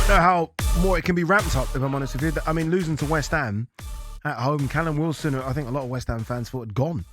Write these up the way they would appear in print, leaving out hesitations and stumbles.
know how more it can be ramped up, if I'm honest with you. I mean, losing to West Ham at home, Callum Wilson, I think a lot of West Ham fans thought had gone.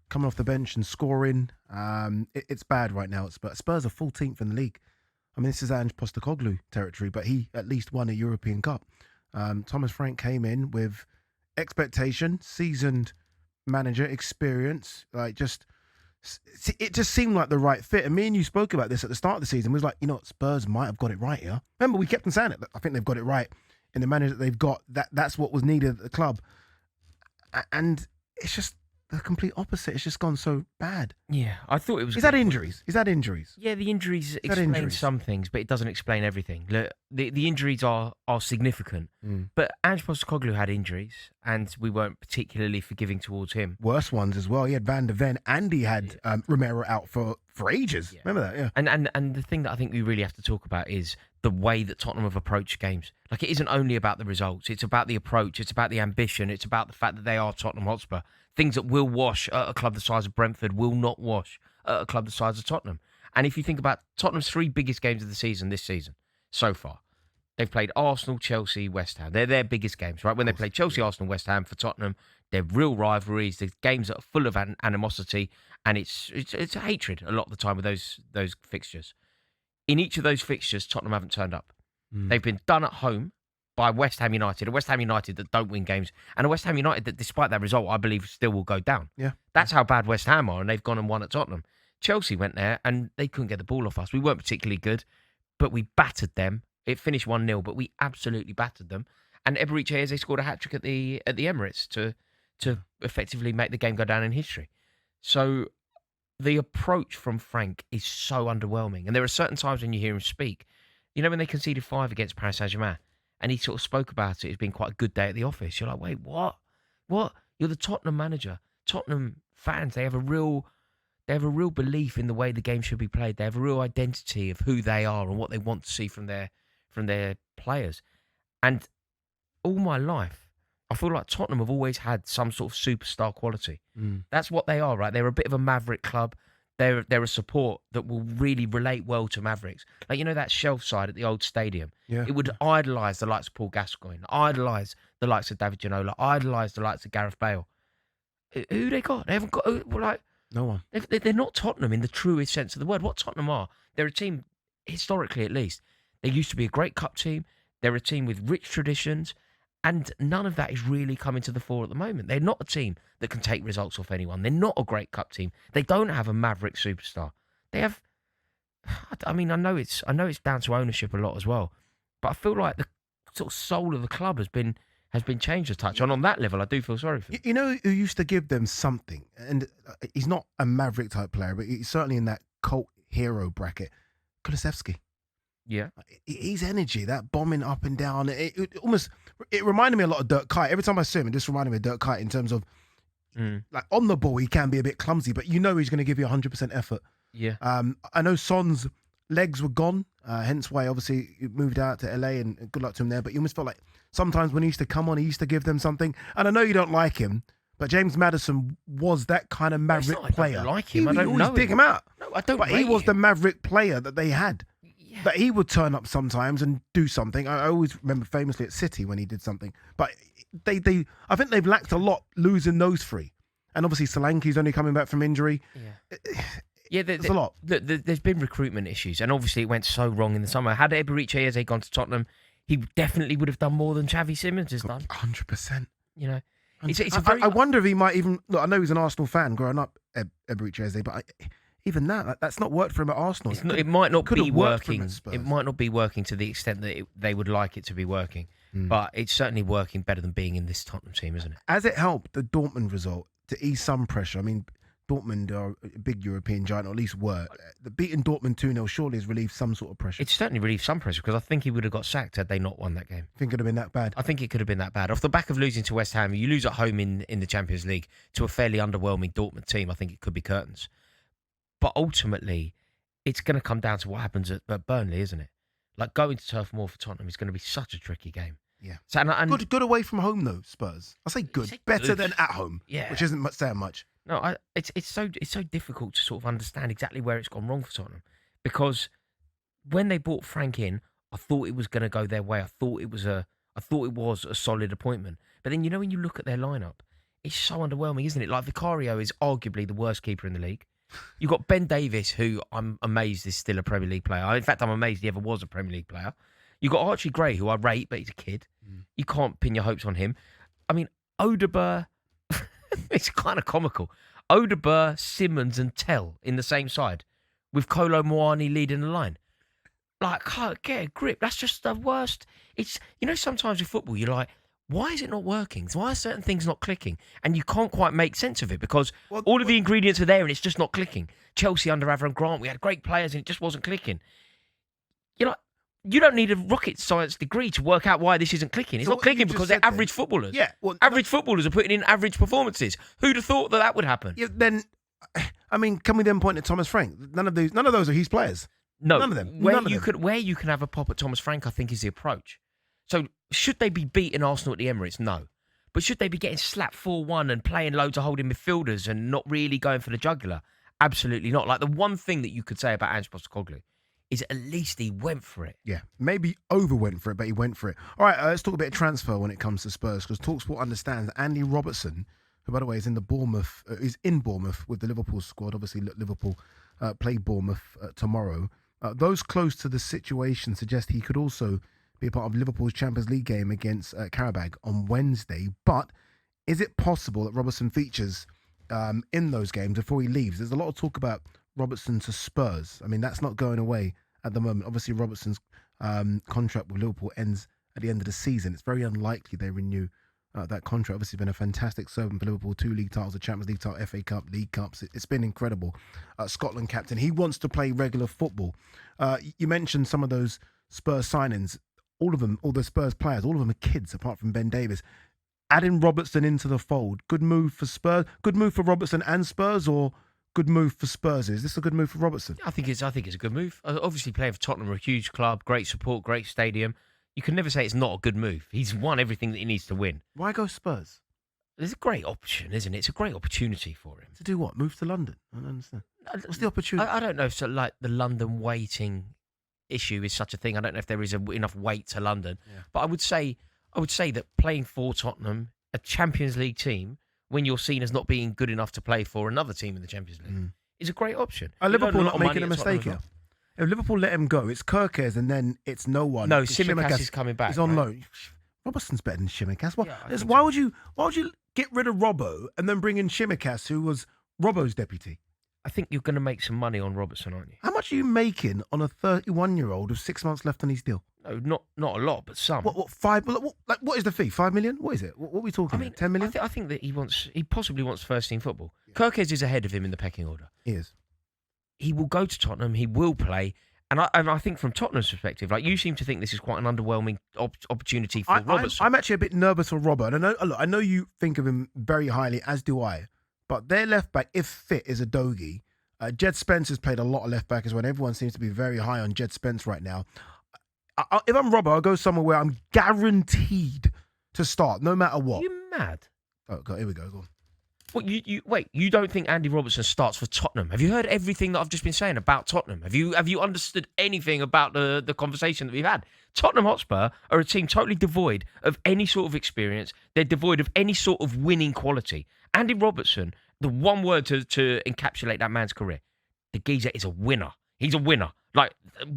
Coming off the bench and scoring. It's bad right now. Spurs are 14th in the league. I mean, this is Ange Postecoglou territory, but he at least won a European Cup. Thomas Frank came in with expectation, seasoned manager, experience, it just seemed like the right fit. And me and you spoke about this at the start of the season. It was like, Spurs might have got it right here. Remember, we kept on saying it. I think they've got it right in the manager that they've got. That's what was needed at the club. And it's just the complete opposite. It's just gone so bad. Yeah, I thought it was... Is that injuries? Yeah, the injuries explain some things, but it doesn't explain everything. Look, the injuries are significant, but Ange Postecoglou had injuries, and we weren't particularly forgiving towards him. Worse ones as well. He had Van der Ven, and he had Romero out for ages. Yeah. Remember that? Yeah. And the thing that I think we really have to talk about is the way that Tottenham have approached games. Like, it isn't only about the results. It's about the approach. It's about the ambition. It's about the fact that they are Tottenham Hotspur. Things that will wash at a club the size of Brentford will not wash at a club the size of Tottenham. And if you think about Tottenham's 3 biggest games of the season this season so far, they've played Arsenal, Chelsea, West Ham. They're their biggest games, right? When they play Chelsea, Arsenal, West Ham for Tottenham, they're real rivalries. They're games that are full of animosity, and it's hatred a lot of the time with those fixtures. In each of those fixtures, Tottenham haven't turned up. They've been done at home by West Ham United, a West Ham United that don't win games, and a West Ham United that, despite that result, I believe still will go down. Yeah, that's how bad West Ham are, and they've gone and won at Tottenham. Chelsea went there, and they couldn't get the ball off us. We weren't particularly good, but we battered them. It finished 1-0, but we absolutely battered them. And Eberechi Eze scored a hat-trick at the Emirates to effectively make the game go down in history. So the approach from Frank is so underwhelming. And there are certain times when you hear him speak, when they conceded 5 against Paris Saint-Germain, and he sort of spoke about it as being quite a good day at the office. You're like, wait, what? What? You're the Tottenham manager. Tottenham fans, they have a real belief in the way the game should be played. They have a real identity of who they are and what they want to see from their players. And all my life, I feel like Tottenham have always had some sort of superstar quality. That's what they are, right? They're a bit of a maverick club. They're a support that will really relate well to Mavericks. Like, that shelf side at the old stadium. Yeah. It would idolise the likes of Paul Gascoigne, idolise the likes of David Ginola, idolise the likes of Gareth Bale. Who they got? They haven't got, no one. They're not Tottenham in the truest sense of the word. What Tottenham are, they're a team, historically at least, they used to be a great cup team. They're a team with rich traditions. And none of that is really coming to the fore at the moment. They're not a team that can take results off anyone. They're not a great cup team. They don't have a maverick superstar. They have. I mean, I know it's down to ownership a lot as well, but I feel like the sort of soul of the club has been changed a touch. And on that level, I do feel sorry for them. You know who used to give them something, and he's not a maverick type player, but he's certainly in that cult hero bracket. Kulusevski. Yeah, his energy, that bombing up and down, it reminded me a lot of Dirk Kuyt. Every time I see him, it just reminded me of Dirk Kuyt in terms of like on the ball, he can be a bit clumsy, but he's going to give you 100% effort. Yeah. I know Son's legs were gone, hence why obviously he moved out to LA, and good luck to him there. But you almost felt like sometimes when he used to come on, he used to give them something. And I know you don't like him, but James Maddison was that kind of maverick player. I don't like him. I don't know. Pick him out. No, I don't. But he was the maverick player that they had. Yeah. That he would turn up sometimes and do something. I always remember famously at City when he did something. But I think they've lacked a lot losing those 3. And obviously Solanke's only coming back from injury. Yeah. There's a lot. There's been recruitment issues, and obviously it went so wrong in the summer. Had Eberechi Eze gone to Tottenham, he definitely would have done more than Xavi Simons has done. 100%. I wonder if he might even... Look, I know he's an Arsenal fan growing up, Eberechi Eze, but... Even that's not worked for him at Arsenal. It might not be working. It might not be working to the extent that they would like it to be working. But it's certainly working better than being in this Tottenham team, isn't it? Has it helped the Dortmund result to ease some pressure? I mean, Dortmund are a big European giant, or at least were. The beating Dortmund 2-0 surely has relieved some sort of pressure. It's certainly relieved some pressure, because I think he would have got sacked had they not won that game. Think it would have been that bad? I think it could have been that bad. Off the back of losing to West Ham, you lose at home in the Champions League to a fairly underwhelming Dortmund team. I think it could be curtains. But ultimately, it's going to come down to what happens at Burnley, isn't it? Like, going to Turf Moor for Tottenham is going to be such a tricky game. Yeah. So, and good away from home, though, Spurs. I say good. Better than at home, which isn't saying much. No, it's so difficult to sort of understand exactly where it's gone wrong for Tottenham, because when they brought Frank in, I thought it was going to go their way. I thought it was a solid appointment. But then, when you look at their lineup, it's so underwhelming, isn't it? Like, Vicario is arguably the worst keeper in the league. You've got Ben Davis, who I'm amazed is still a Premier League player. In fact, I'm amazed he ever was a Premier League player. You've got Archie Gray, who I rate, but he's a kid. You can't pin your hopes on him. I mean, Odegaard, it's kind of comical. Odegaard, Simmons and Tell in the same side with Kolo Muani leading the line. Like, get a grip. That's just the worst. It's, sometimes with football, you're like, why is it not working? Why are certain things not clicking? And you can't quite make sense of it because all of the ingredients are there and it's just not clicking. Chelsea under Avram Grant, we had great players and it just wasn't clicking. You don't need a rocket science degree to work out why this isn't clicking. It's not clicking because they're average footballers. Yeah, average footballers are putting in average performances. Who'd have thought that would happen? Yeah, then, I mean, can we then point at Thomas Frank? None of those are his players. No, none of them. Where you can have a pop at Thomas Frank, I think, is the approach. So should they be beating Arsenal at the Emirates? No. But should they be getting slapped 4-1 and playing loads of holding midfielders and not really going for the jugular? Absolutely not. Like, the one thing that you could say about Ange Postecoglou is at least he went for it. Yeah, maybe over went for it, but he went for it. All right, let's talk a bit of transfer when it comes to Spurs, because talkSPORT understands that Andy Robertson, who, by the way, is in Bournemouth with the Liverpool squad. Obviously, Liverpool play Bournemouth tomorrow. Those close to the situation suggest he could also be a part of Liverpool's Champions League game against Qarabag on Wednesday. But is it possible that Robertson features in those games before he leaves? There's a lot of talk about Robertson to Spurs. I mean, that's not going away at the moment. Obviously, Robertson's contract with Liverpool ends at the end of the season. It's very unlikely they renew that contract. Obviously, been a fantastic servant for Liverpool. 2 league titles, a Champions League title, FA Cup, League Cups. It's been incredible. Scotland captain. He wants to play regular football. You mentioned some of those Spurs signings. All of them, all the Spurs players, all of them are kids, apart from Ben Davis. Adding Robertson into the fold. Good move for Spurs. Good move for Robertson and Spurs, or good move for Spurs? Is this a good move for Robertson? I think it's a good move. Obviously, playing for Tottenham, a huge club, great support, great stadium. You can never say it's not a good move. He's won everything that he needs to win. Why go Spurs? It's a great option, isn't it? It's a great opportunity for him. To do what? Move to London? I don't understand. What's the opportunity? I don't know if the London waiting issue is such a thing. I don't know if there is enough weight to London. Yeah. But I would say that playing for Tottenham, a Champions League team, when you're seen as not being good enough to play for another team in the Champions League, is a great option. Are Liverpool not making a mistake here? If Liverpool let him go, it's Kirkes and then it's no one. No, Tsimikas is coming back. He's on loan. Robertson's better than Tsimikas. Why would you get rid of Robbo and then bring in Tsimikas, who was Robbo's deputy? I think you're going to make some money on Robertson, aren't you? How much are you making on a 31-year-old with 6 months left on his deal? No, not a lot, but some. What 5? What is the fee? 5 million? What is it? What are we talking about? 10 million? I think that he possibly wants first team football. Yeah. Kirkes is ahead of him in the pecking order. He is. He will go to Tottenham. He will play. And I think from Tottenham's perspective, like, you seem to think this is quite an underwhelming opportunity for Robertson. I'm actually a bit nervous for Robbo. And I know you think of him very highly, as do I. But their left back, if fit, is a Dogie. Jed Spence has played a lot of left back as well. Everyone seems to be very high on Jed Spence right now. If I'm Robbo, I'll go somewhere where I'm guaranteed to start, no matter what. Are you mad? Oh, God, here we go. Go on. What, you don't think Andy Robertson starts for Tottenham? Have you heard everything that I've just been saying about Tottenham? Have you understood anything about the conversation that we've had? Tottenham Hotspur are a team totally devoid of any sort of experience. They're devoid of any sort of winning quality. Andy Robertson, the one word to encapsulate that man's career, the geezer is a winner. He's a winner. Like,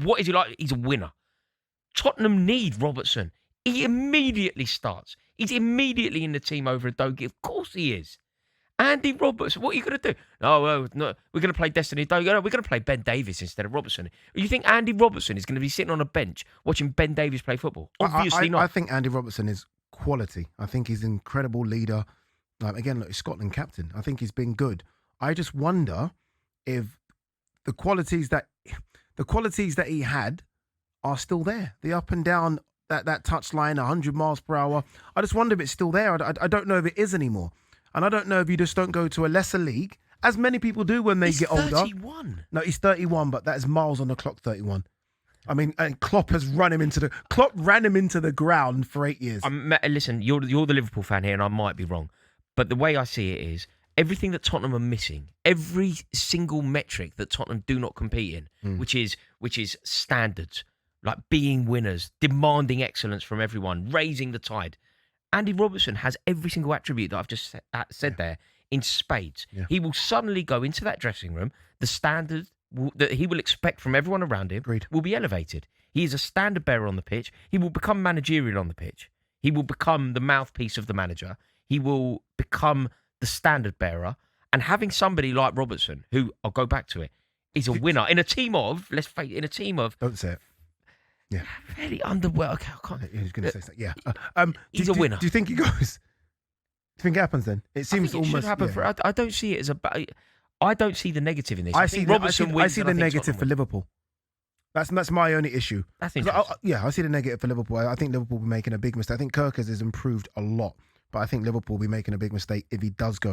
what is he like? He's a winner. Tottenham need Robertson. He immediately starts. He's immediately in the team over a Dogie. Of course he is. Andy Robertson, what are you going to do? Oh, no, we're going to play Destiny Dogie. No, we're going to play Ben Davis instead of Robertson. You think Andy Robertson is going to be sitting on a bench watching Ben Davis play football? Obviously not. I think Andy Robertson is quality. I think he's an incredible leader. Again, look, he's Scotland captain. I think he's been good. I just wonder if the qualities that he had are still there. The up and down, that touch line, 100 miles per hour. I just wonder if it's still there. I don't know if it is anymore. And I don't know if you just don't go to a lesser league, as many people do when they get older. He's 31. No, he's 31, but that is miles on the clock, 31. I mean, and Klopp ran him into the ground for 8 years. Listen, you're the Liverpool fan here, and I might be wrong. But the way I see it is, everything that Tottenham are missing, every single metric that Tottenham do not compete in, which is standards, like being winners, demanding excellence from everyone, raising the tide. Andy Robertson has every single attribute that I've just said there in spades. Yeah. He will suddenly go into that dressing room. The standard that he will expect from everyone around him Agreed. will be elevated. He is a standard bearer on the pitch. He will become managerial on the pitch. He will become the mouthpiece of the manager. He will become the standard bearer. And having somebody like Robertson, who, I'll go back to it, is a winner in a team of, let's face it, in a team of... Don't say it. Yeah. Fairly underwhelmed. Okay, I can't... He's going to say something. Yeah. He's a winner. Do you think he goes? Do you think it happens then? It seems I think it almost... should happen for... I don't see it as a... I don't see the negative in this. I see Robertson wins. I see the negative for Liverpool. That's my only issue. That's interesting. I see the negative for Liverpool. I think Liverpool will be making a big mistake. I think Kirkers has improved a lot, but I think Liverpool will be making a big mistake if he does go